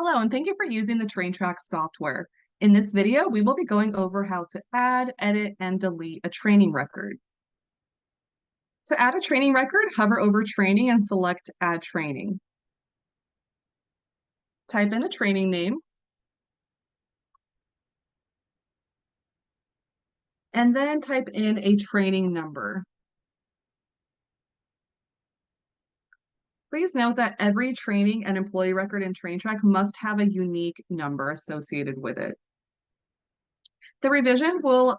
Hello, and thank you for using the TrainTrack software. In this video, we will be going over how to add, edit, and delete a training record. To add a training record, hover over Training and select Add Training. Type in a training name, and then type in a training number. Please note that every training and employee record in TrainTrack must have a unique number associated with it. The revision will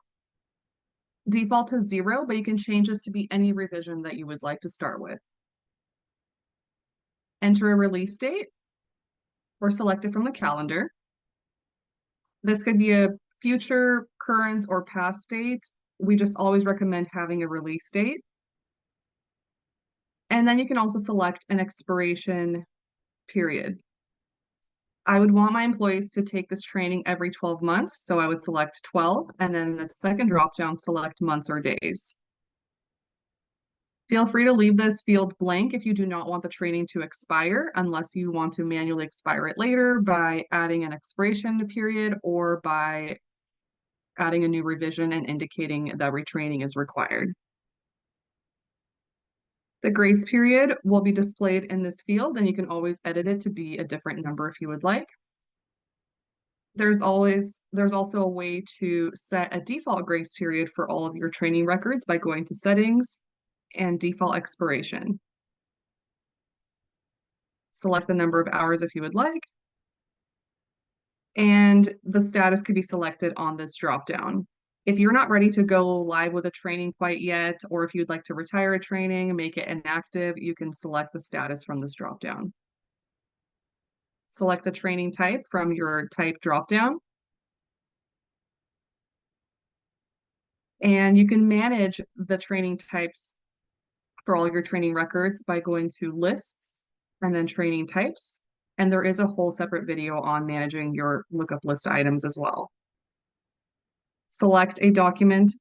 default to 0, but you can change this to be any revision that you would like to start with. Enter a release date or select it from the calendar. This could be a future, current, or past date. We just always recommend having a release date. And then you can also select an expiration period. I would want my employees to take this training every 12 months, so I would select 12, and then in the second dropdown, select months or days. Feel free to leave this field blank if you do not want the training to expire, unless you want to manually expire it later by adding an expiration period or by adding a new revision and indicating that retraining is required. The grace period will be displayed in this field, and you can always edit it to be a different number if you would like. There's also a way to set a default grace period for all of your training records by going to Settings and Default Expiration. Select the number of hours if you would like, and the status could be selected on this dropdown. If you're not ready to go live with a training quite yet, or if you'd like to retire a training and make it inactive, you can select the status from this dropdown. Select the training type from your type dropdown. And you can manage the training types for all your training records by going to Lists and then Training Types. And there is a whole separate video on managing your lookup list items as well. Select a document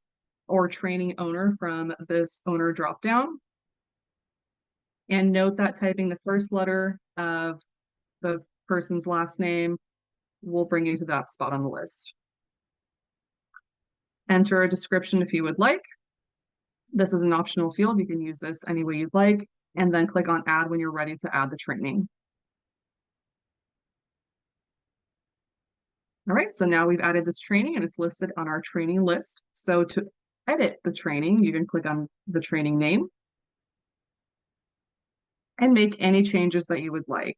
or training owner from this owner dropdown. And note that typing the first letter of the person's last name will bring you to that spot on the list. Enter a description if you would like. This is an optional field. You can use this any way you'd like, and then click on Add when you're ready to add the training. All right, so now we've added this training and it's listed on our training list. So to edit the training, you can click on the training name and make any changes that you would like.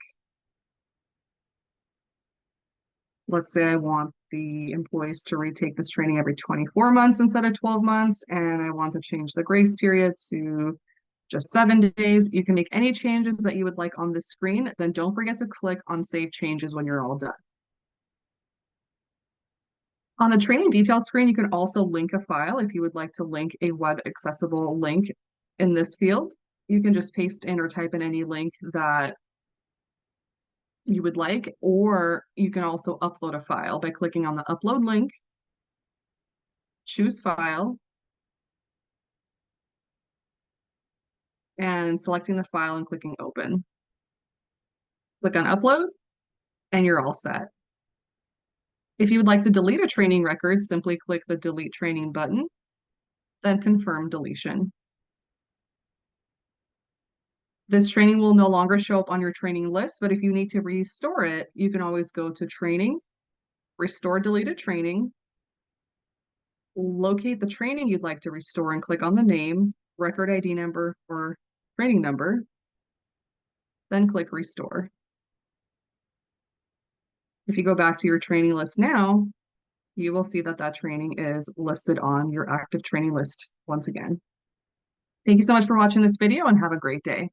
Let's say I want the employees to retake this training every 24 months instead of 12 months, and I want to change the grace period to just 7 days. You can make any changes that you would like on the screen. Then don't forget to click on Save Changes when you're all done. On the training details screen, you can also link a file if you would like to link a web accessible link in this field. You can just paste in or type in any link that you would like, or you can also upload a file by clicking on the upload link, choose file, and selecting the file and clicking open. Click on upload, and you're all set. If you would like to delete a training record, simply click the delete training button, then confirm deletion. This training will no longer show up on your training list, but if you need to restore it, you can always go to Training, Restore Deleted Training, locate the training you'd like to restore and click on the name, record ID number, or training number, then click Restore. If you go back to your training list now, you will see that that training is listed on your active training list once again. Thank you so much for watching this video and have a great day.